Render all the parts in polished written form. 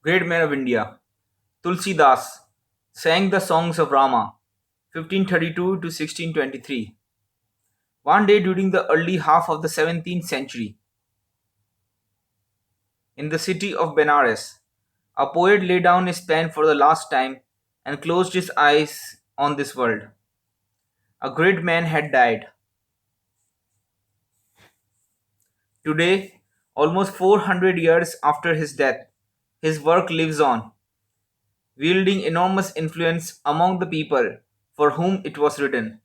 Great man of India, Tulsi Das, sang the songs of Rama, 1532 to 1623. One day during the early half of the 17th century, in the city of Benares, a poet laid down his pen for the last time and closed his eyes on this world. A great man had died. Today, almost 400 years after his death, his work lives on, wielding enormous influence among the people for whom it was written,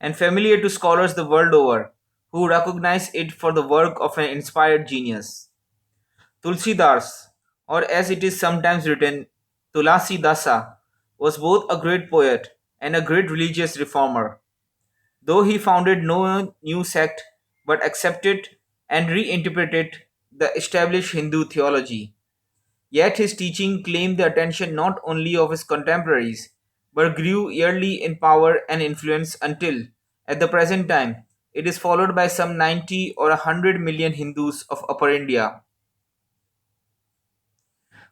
and familiar to scholars the world over who recognize it for the work of an inspired genius. Tulsidas, or as it is sometimes written, Tulasi Dasa, was both a great poet and a great religious reformer, though he founded no new sect but accepted and reinterpreted the established Hindu theology. Yet his teaching claimed the attention not only of his contemporaries, but grew yearly in power and influence until, at the present time, it is followed by some 90 or 100 million Hindus of Upper India,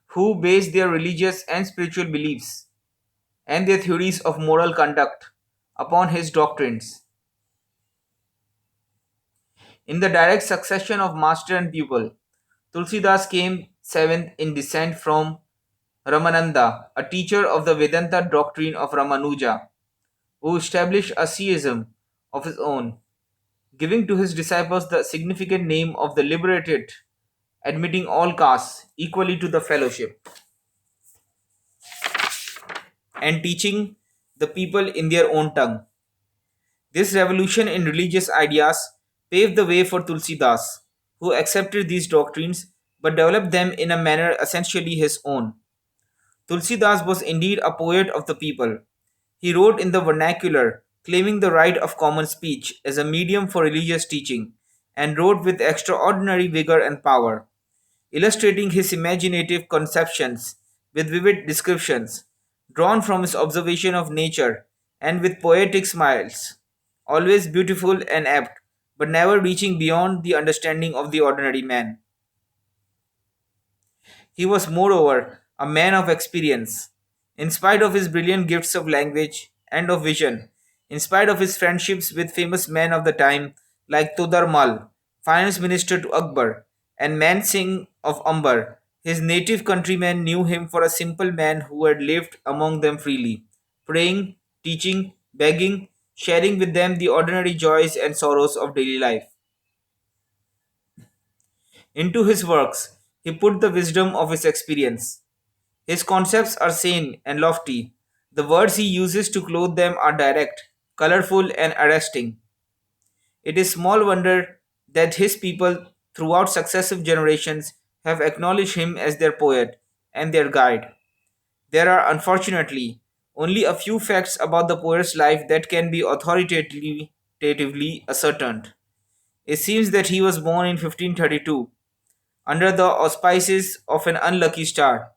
who base their religious and spiritual beliefs and their theories of moral conduct upon his doctrines. In the direct succession of master and pupil, Tulsidas came seventh in descent from Ramananda, a teacher of the Vedanta doctrine of Ramanuja, who established a Siism of his own, giving to his disciples the significant name of the liberated, admitting all castes equally to the fellowship, and teaching the people in their own tongue. This revolution in religious ideas paved the way for Tulsidas, who accepted these doctrines but developed them in a manner essentially his own. Tulsidas was indeed a poet of the people. He wrote in the vernacular, claiming the right of common speech as a medium for religious teaching, and wrote with extraordinary vigor and power, illustrating his imaginative conceptions with vivid descriptions, drawn from his observation of nature, and with poetic smiles, always beautiful and apt, but never reaching beyond the understanding of the ordinary man. He was, moreover, a man of experience. In spite of his brilliant gifts of language and of vision, in spite of his friendships with famous men of the time like Todar Mal, finance minister to Akbar, and Man Singh of Amber, his native countrymen knew him for a simple man who had lived among them freely, praying, teaching, begging, sharing with them the ordinary joys and sorrows of daily life. Into his works, he put the wisdom of his experience. His concepts are sane and lofty. The words he uses to clothe them are direct, colorful, and arresting. It is small wonder that his people, throughout successive generations, have acknowledged him as their poet and their guide. There are, unfortunately, only a few facts about the poet's life that can be authoritatively ascertained. It seems that he was born in 1532 under the auspices of an unlucky star.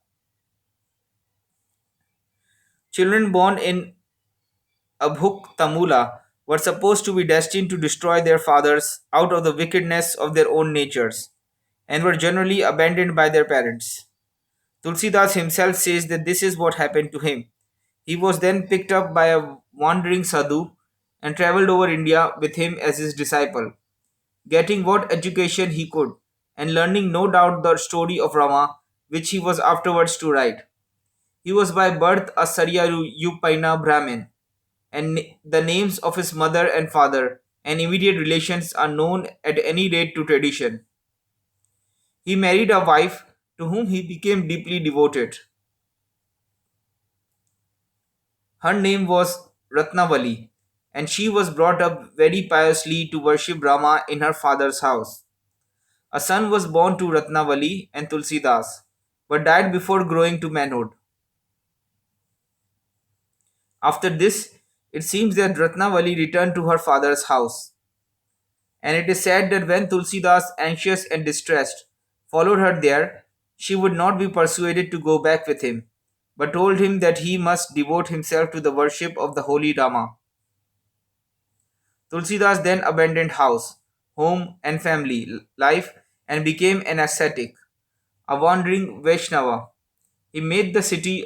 Children born in Abhuk Tamula were supposed to be destined to destroy their fathers out of the wickedness of their own natures, and were generally abandoned by their parents. Tulsidas himself says that this is what happened to him. He was then picked up by a wandering sadhu and travelled over India with him as his disciple, getting what education he could, and learning no doubt the story of Rama, which he was afterwards to write. He was by birth a Saryayupaina Brahmin, and the names of his mother and father and immediate relations are known at any rate to tradition. He married a wife to whom he became deeply devoted. Her name was Ratnavali, and she was brought up very piously to worship Rama in her father's house. A son was born to Ratnavali and Tulsidas, but died before growing to manhood. After this, it seems that Ratnavali returned to her father's house. And it is said that when Tulsidas, anxious and distressed, followed her there, she would not be persuaded to go back with him, but told him that he must devote himself to the worship of the holy Rama. Tulsidas then abandoned house, home, and family life and became an ascetic. a wandering Vaishnava. He made the city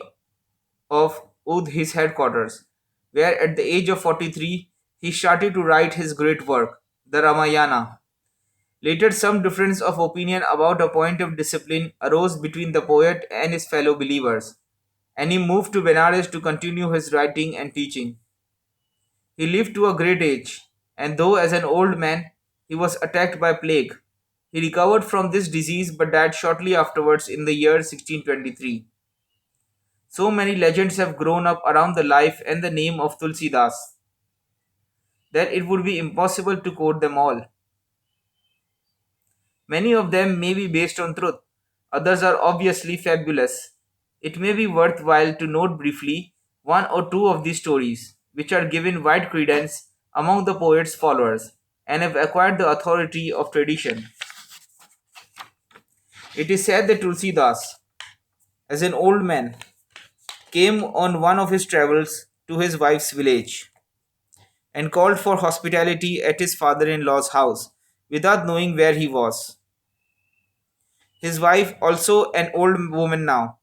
of Oudh his headquarters, where at the age of 43 he started to write his great work, the Ramayana. Later, some difference of opinion about a point of discipline arose between the poet and his fellow believers, and he moved to Benares to continue his writing and teaching. He lived to a great age, and though as an old man he was attacked by plague, he recovered from this disease but died shortly afterwards in the year 1623. So many legends have grown up around the life and the name of Tulsi Das that it would be impossible to quote them all. Many of them may be based on truth, others are obviously fabulous. It may be worthwhile to note briefly one or two of these stories, which are given wide credence among the poet's followers and have acquired the authority of tradition. It is said that Tulsi Das, as an old man, came on one of his travels to his wife's village and called for hospitality at his father in law's house without knowing where he was. His wife, also an old woman now,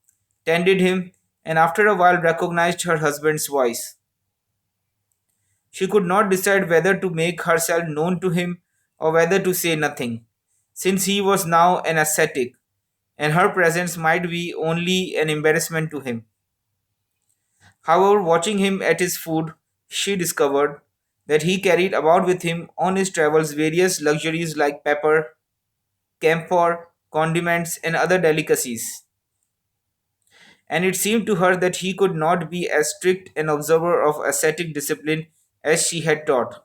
tended him and after a while recognized her husband's voice. She could not decide whether to make herself known to him or whether to say nothing, since he was now an ascetic and her presence might be only an embarrassment to him. However, watching him at his food, she discovered that he carried about with him on his travels various luxuries like pepper, camphor, condiments, and other delicacies. And it seemed to her that he could not be as strict an observer of ascetic discipline as she had taught.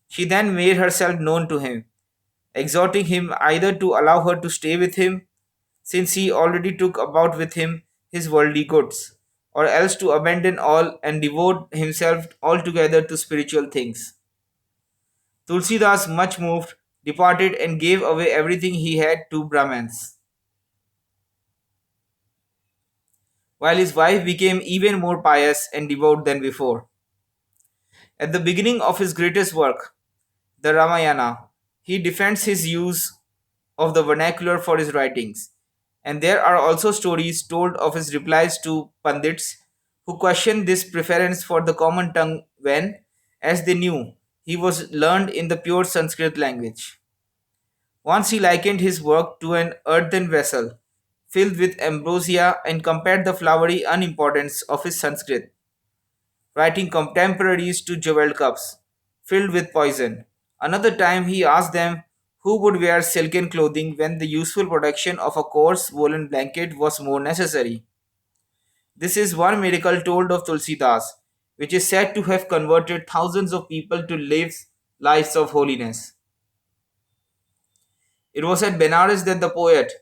She then made herself known to him, exhorting him either to allow her to stay with him, since he already took about with him his worldly goods, or else to abandon all and devote himself altogether to spiritual things. Tulsidas, much moved, departed and gave away everything he had to Brahmans, while his wife became even more pious and devout than before. At the beginning of his greatest work, the Ramayana, he defends his use of the vernacular for his writings, and there are also stories told of his replies to Pandits who questioned this preference for the common tongue when, as they knew, he was learned in the pure Sanskrit language. Once he likened his work to an earthen vessel filled with ambrosia and compared the flowery unimportance of his Sanskrit, writing contemporaries to jeweled cups filled with poison. Another time he asked them who would wear silken clothing when the useful protection of a coarse woolen blanket was more necessary. This is one miracle told of Tulsidas, which is said to have converted thousands of people to live lives of holiness. It was at Benares that the poet,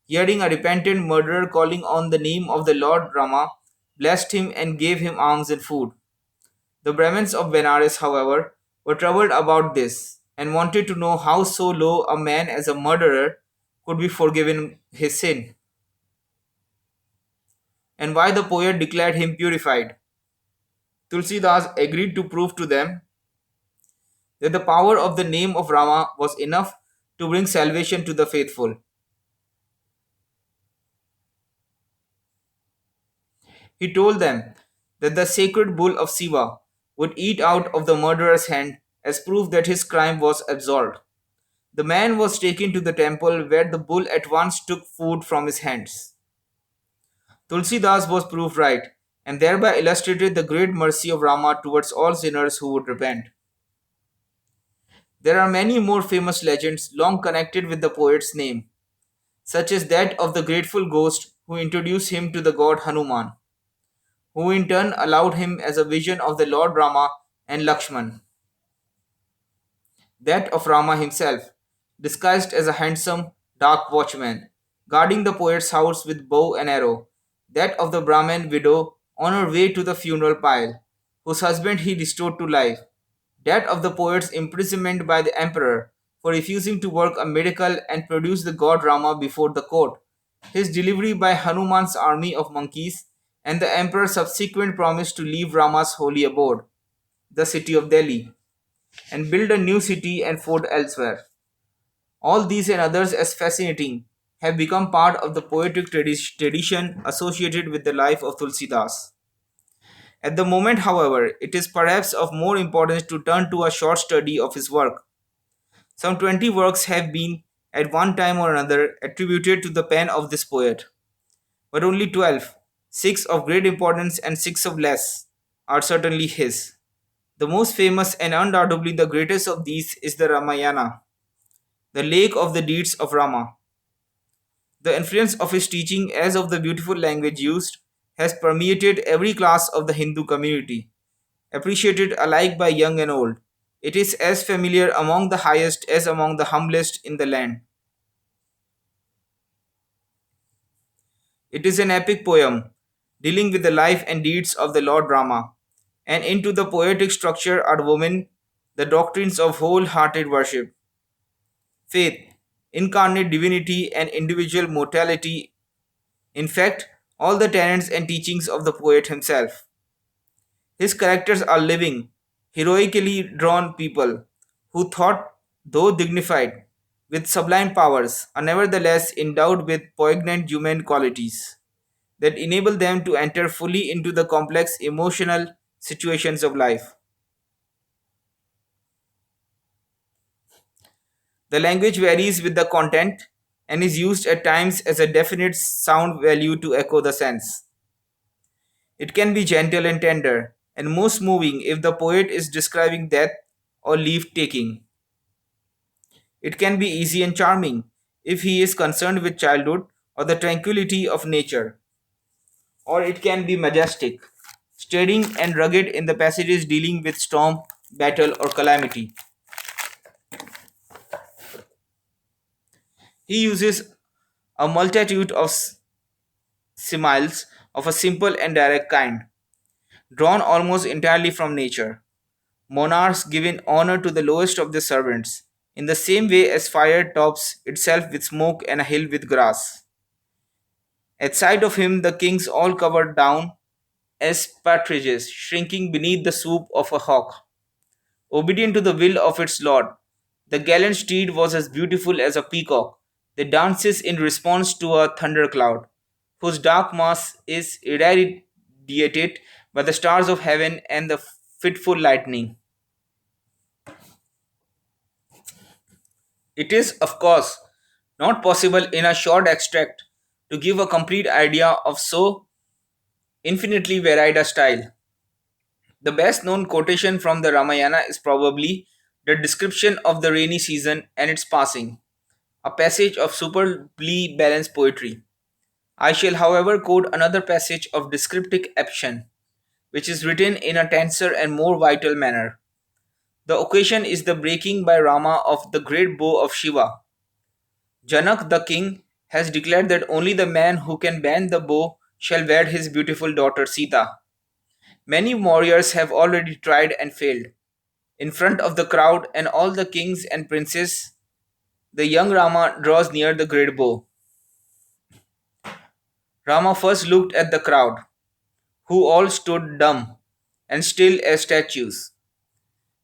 hearing a repentant murderer calling on the name of the Lord Rama, blessed him and gave him alms and food. The Brahmins of Benares, however, were troubled about this and wanted to know how so low a man as a murderer could be forgiven his sin, and why the poet declared him purified. Tulsidas agreed to prove to them that the power of the name of Rama was enough to bring salvation to the faithful. He told them that the sacred bull of Siva would eat out of the murderer's hand as proof that his crime was absolved. The man was taken to the temple where the bull at once took food from his hands. Tulsidas was proved right and thereby illustrated the great mercy of Rama towards all sinners who would repent. There are many more famous legends long connected with the poet's name, such as that of the grateful ghost who introduced him to the god Hanuman, who in turn allowed him as a vision of the Lord Rama and Lakshman. That of Rama himself, disguised as a handsome, dark watchman, guarding the poet's house with bow and arrow. That of the Brahmin widow on her way to the funeral pile, whose husband he restored to life. That of the poet's imprisonment by the emperor for refusing to work a miracle and produce the god Rama before the court. His delivery by Hanuman's army of monkeys, and the emperor's subsequent promise to leave Rama's holy abode, the city of Delhi, and build a new city and fort elsewhere. All these and others as fascinating have become part of the poetic tradition associated with the life of Tulsidas. At the moment, however, it is perhaps of more importance to turn to a short study of his work. Some 20 works have been, at one time or another, attributed to the pen of this poet, but only 12, 6 of great importance and 6 of less, are certainly his. The most famous and undoubtedly the greatest of these is the Ramayana, the lake of the deeds of Rama. The influence of his teaching, as of the beautiful language used, has permeated every class of the Hindu community, appreciated alike by young and old. It is as familiar among the highest as among the humblest in the land. It is an epic poem dealing with the life and deeds of the Lord Rama, and into the poetic structure are woven the doctrines of wholehearted worship, faith, incarnate divinity, and individual mortality. In fact, all the tenets and teachings of the poet himself. His characters are living, heroically drawn people who thought, though dignified, with sublime powers, are nevertheless endowed with poignant human qualities that enable them to enter fully into the complex emotional situations of life. The language varies with the content and is used at times as a definite sound value to echo the sense. It can be gentle and tender, and most moving if the poet is describing death or leave taking. It can be easy and charming if he is concerned with childhood or the tranquility of nature. Or it can be majestic, stirring and rugged in the passages dealing with storm, battle, or calamity. He uses a multitude of similes of a simple and direct kind, drawn almost entirely from nature. Monarchs giving honor to the lowest of their servants, in the same way as fire tops itself with smoke and a hill with grass. At sight of him, the kings all cowered down as partridges shrinking beneath the swoop of a hawk. Obedient to the will of its lord, the gallant steed was as beautiful as a peacock that dances in response to a thundercloud, whose dark mass is irradiated by the stars of heaven and the fitful lightning. It is, of course, not possible in a short extract to give a complete idea of so infinitely varied a style. The best known quotation from the Ramayana is probably the description of the rainy season and its passing, a passage of superbly balanced poetry. I shall, however, quote another passage of descriptive action, which is written in a tenser and more vital manner. The occasion is the breaking by Rama of the great bow of Shiva. Janak the king has declared that only the man who can bend the bow shall wed his beautiful daughter Sita. Many warriors have already tried and failed. In front of the crowd and all the kings and princes, the young Rama draws near the great bow. Rama first looked at the crowd, who all stood dumb and still as statues.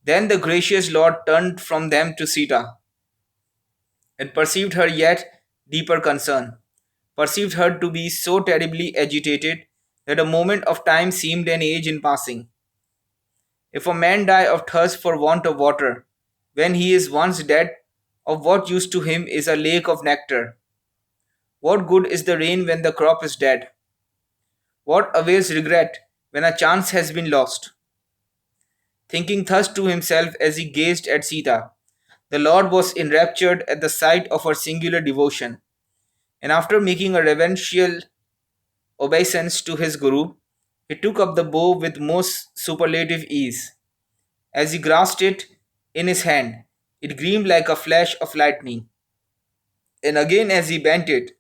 Then the gracious Lord turned from them to Sita and perceived her yet deeper concern, perceived her to be so terribly agitated that a moment of time seemed an age in passing. If a man die of thirst for want of water, when he is once dead, of what use to him is a lake of nectar? What good is the rain when the crop is dead? What avails regret when a chance has been lost? Thinking thus to himself as he gazed at Sita, the Lord was enraptured at the sight of her singular devotion, and after making a reverential obeisance to his Guru, he took up the bow with most superlative ease. As he grasped it in his hand, it gleamed like a flash of lightning, and again as he bent it,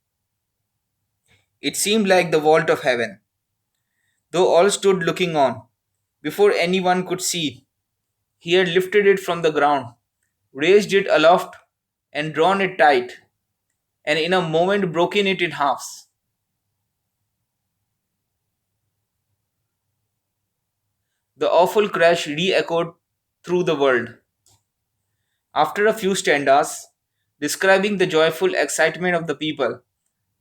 it seemed like the vault of heaven. Though all stood looking on, before anyone could see, he had lifted it from the ground, raised it aloft, and drawn it tight, and in a moment broken it in halves. The awful crash re echoed through the world. After a few stanzas, describing the joyful excitement of the people,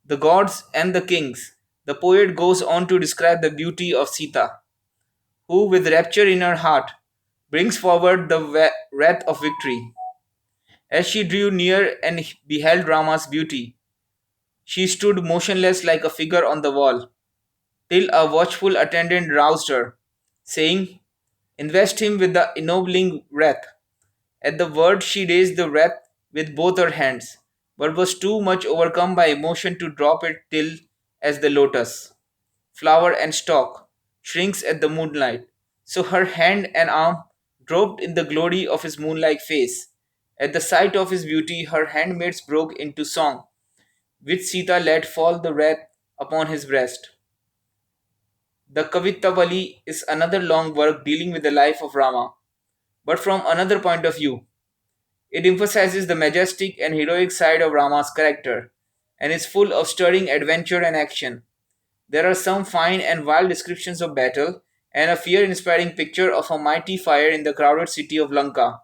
the gods and the kings. The poet goes on to describe the beauty of Sita, who, with rapture in her heart, brings forward the wrath of victory. As she drew near and beheld Rama's beauty, she stood motionless like a figure on the wall, till a watchful attendant roused her, saying, invest him with the ennobling wreath. At the word, she raised the wreath with both her hands, but was too much overcome by emotion to drop it till, as the lotus, flower and stalk, shrinks at the moonlight, so her hand and arm dropped in the glory of his moonlike face. At the sight of his beauty, her handmaids broke into song, which Sita let fall the wreath upon his breast. The Kavitavali is another long work dealing with the life of Rama, but from another point of view. It emphasizes the majestic and heroic side of Rama's character, and is full of stirring adventure and action. There are some fine and wild descriptions of battle, and a fear inspiring picture of a mighty fire in the crowded city of Lanka.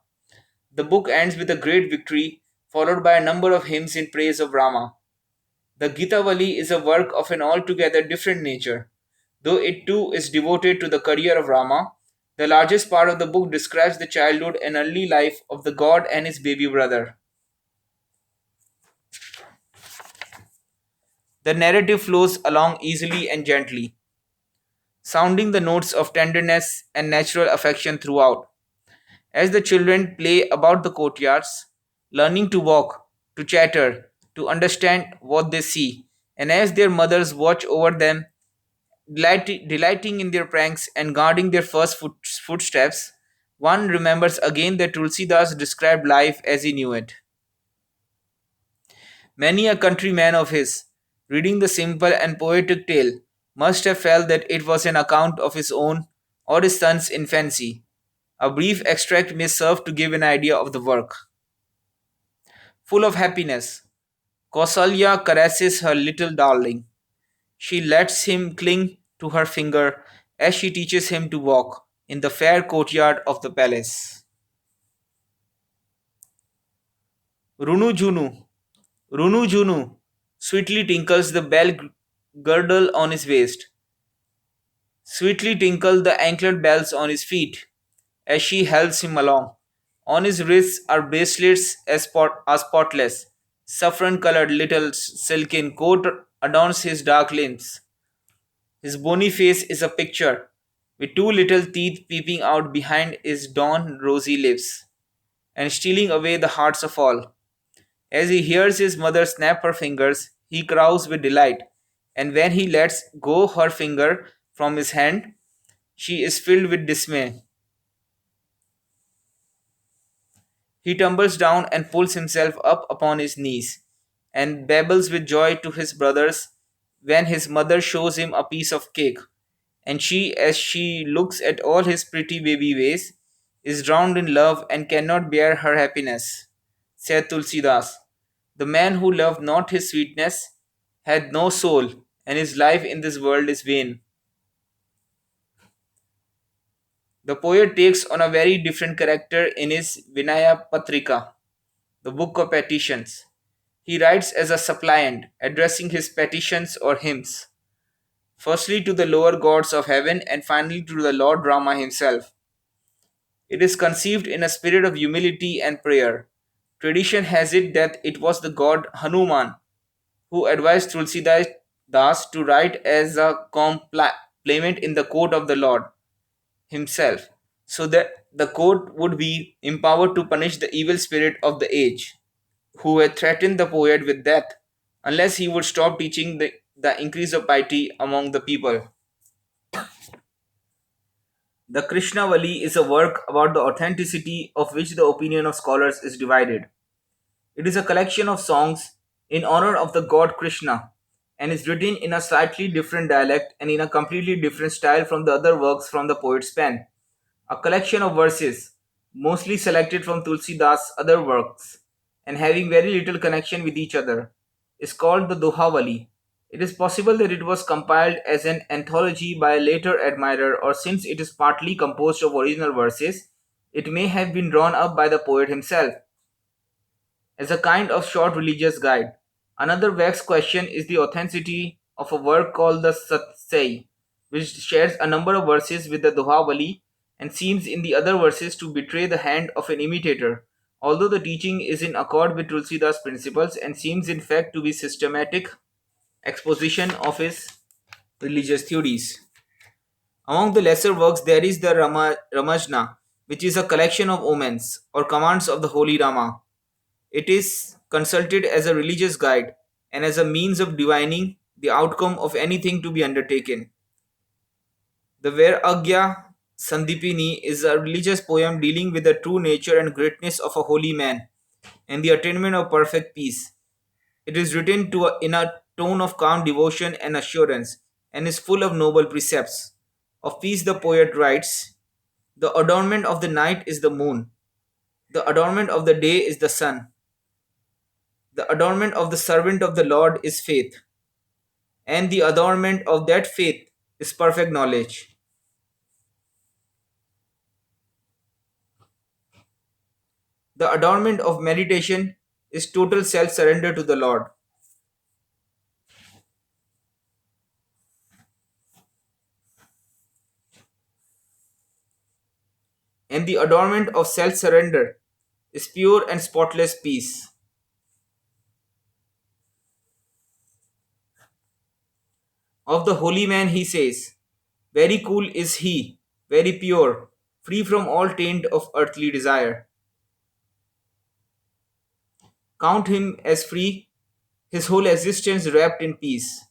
The book ends with a great victory, followed by a number of hymns in praise of Rama. The Gitavali is a work of an altogether different nature. Though it too is devoted to the career of Rama, the largest part of the book describes the childhood and early life of the god and his baby brother. The narrative flows along easily and gently, sounding the notes of tenderness and natural affection throughout. As the children play about the courtyards, learning to walk, to chatter, to understand what they see, and as their mothers watch over them, delighting in their pranks and guarding their first footsteps, one remembers again that Tulsidas described life as he knew it. Many a countryman of his, reading the simple and poetic tale, must have felt that it was an account of his own or his son's infancy. A brief extract may serve to give an idea of the work. Full of happiness, Kausalya caresses her little darling. She lets him cling to her finger as she teaches him to walk in the fair courtyard of the palace. Runu Junu, Runu Junu, sweetly tinkles the bell girdle on his waist. Sweetly tinkle the anklet bells on his feet as she helps him along. On his wrists are bracelets as spotless. Saffron colored little silken coat adorns his dark limbs. His bony face is a picture, with two little teeth peeping out behind his dawn rosy lips, and stealing away the hearts of all. As he hears his mother snap her fingers, he crows with delight, and when he lets go her finger from his hand, she is filled with dismay. He tumbles down and pulls himself up upon his knees, and babbles with joy to his brothers when his mother shows him a piece of cake, and she, as she looks at all his pretty baby ways, is drowned in love and cannot bear her happiness. Said Tulsidas, the man who loved not his sweetness had no soul, and his life in this world is vain. The poet takes on a very different character in his Vinaya Patrika, the book of petitions. He writes as a suppliant, addressing his petitions or hymns, firstly to the lower gods of heaven and finally to the Lord Rama himself. It is conceived in a spirit of humility and prayer. Tradition has it that it was the god Hanuman who advised Tulsidas Das to write as a complaint in the court of the Lord himself, so that the court would be empowered to punish the evil spirit of the age, who had threatened the poet with death unless he would stop teaching the increase of piety among the people. The Krishnavali is a work about the authenticity of which the opinion of scholars is divided. It is a collection of songs in honor of the god Krishna and is written in a slightly different dialect and in a completely different style from the other works from the poet's pen. A collection of verses, mostly selected from Tulsidas' other works and having very little connection with each other, is called the Dohavali. It is possible that it was compiled as an anthology by a later admirer, or since it is partly composed of original verses, it may have been drawn up by the poet himself as a kind of short religious guide. Another vexed question is the authenticity of a work called the Satsai, which shares a number of verses with the Dohavali and seems in the other verses to betray the hand of an imitator, although the teaching is in accord with Tulsidas' principles and seems in fact to be systematic exposition of his religious theories. Among the lesser works there is the Ramajna, which is a collection of omens or commands of the holy Rama. It is consulted as a religious guide and as a means of divining the outcome of anything to be undertaken. The Vairagya Sandipini is a religious poem dealing with the true nature and greatness of a holy man and the attainment of perfect peace. It is written in a tone of calm devotion and assurance and is full of noble precepts. Of peace, the poet writes: the adornment of the night is the moon, the adornment of the day is the sun, the adornment of the servant of the Lord is faith, and the adornment of that faith is perfect knowledge. The adornment of meditation is total self surrender to the Lord, and the adornment of self surrender is pure and spotless peace. Of the holy man he says, very cool is he, very pure, free from all taint of earthly desire. Count him as free, his whole existence wrapped in peace.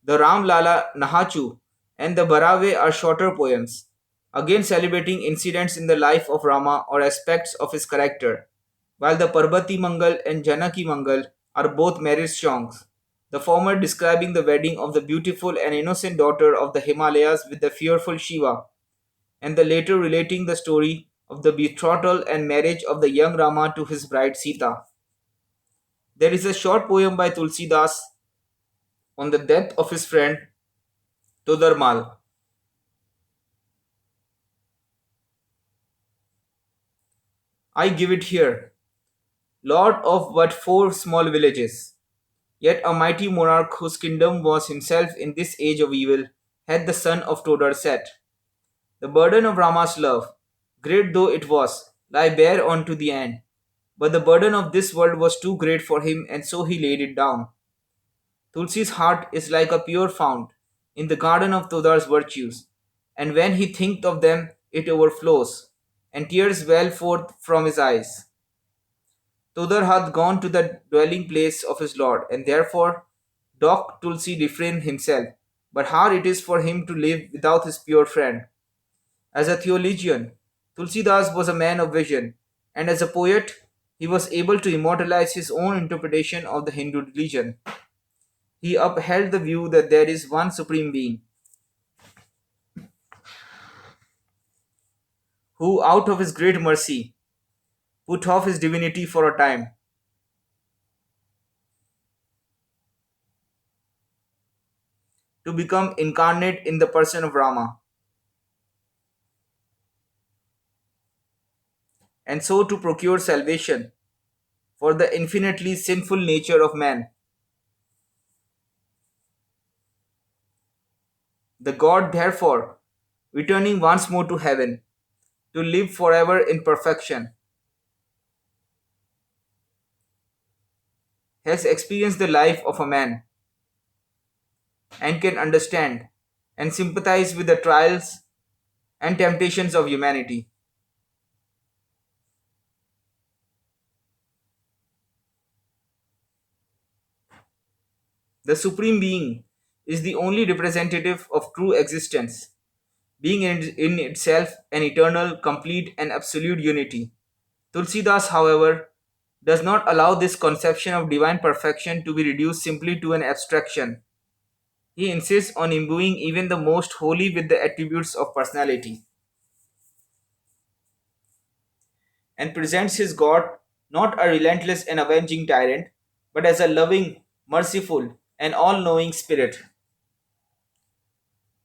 The Ram Lala Nahachu and the Barave are shorter poems, again celebrating incidents in the life of Rama or aspects of his character, while the Parbati Mangal and Janaki Mangal are both marriage songs, the former describing the wedding of the beautiful and innocent daughter of the Himalayas with the fearful Shiva, and the later relating the story of the betrothal and marriage of the young Rama to his bride Sita. There is a short poem by Tulsidas on the death of his friend Todarmal. I give it here, lord of but four small villages, yet a mighty monarch whose kingdom was himself in this age of evil, had the son of Todar set. The burden of Rama's love, great though it was, lie bare on to the end. But the burden of this world was too great for him, and so he laid it down. Tulsi's heart is like a pure fount in the garden of Todar's virtues, and when he thinketh of them, it overflows, and tears well forth from his eyes. Todar hath gone to the dwelling place of his Lord, and therefore doth Tulsi refrain himself. But hard it is for him to live without his pure friend. As a theologian, Tulsidas was a man of vision, and as a poet, he was able to immortalize his own interpretation of the Hindu religion. He upheld the view that there is one supreme being, who, out of his great mercy, put off his divinity for a time, to become incarnate in the person of Rama, and so to procure salvation for the infinitely sinful nature of man. The God, therefore, returning once more to heaven, to live forever in perfection, has experienced the life of a man and can understand and sympathize with the trials and temptations of humanity. The Supreme Being is the only representative of true existence, being in itself an eternal, complete, and absolute unity. Tulsidas, however, does not allow this conception of divine perfection to be reduced simply to an abstraction. He insists on imbuing even the most holy with the attributes of personality, and presents his God not a relentless and avenging tyrant, but as a loving, merciful, and all knowing spirit.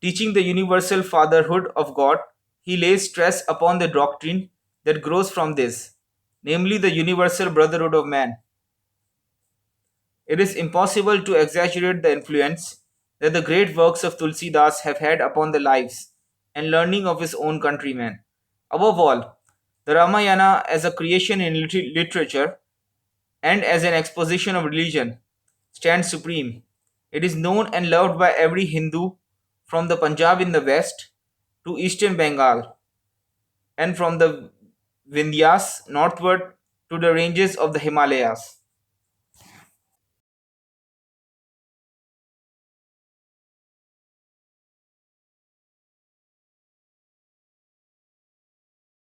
Teaching the universal fatherhood of God, he lays stress upon the doctrine that grows from this, namely the universal brotherhood of man. It is impossible to exaggerate the influence that the great works of Tulsi Das have had upon the lives and learning of his own countrymen. Above all, the Ramayana as a creation in literature and as an exposition of religion stands supreme. It is known and loved by every Hindu from the Punjab in the west to eastern Bengal and from the Vindhyas northward to the ranges of the Himalayas.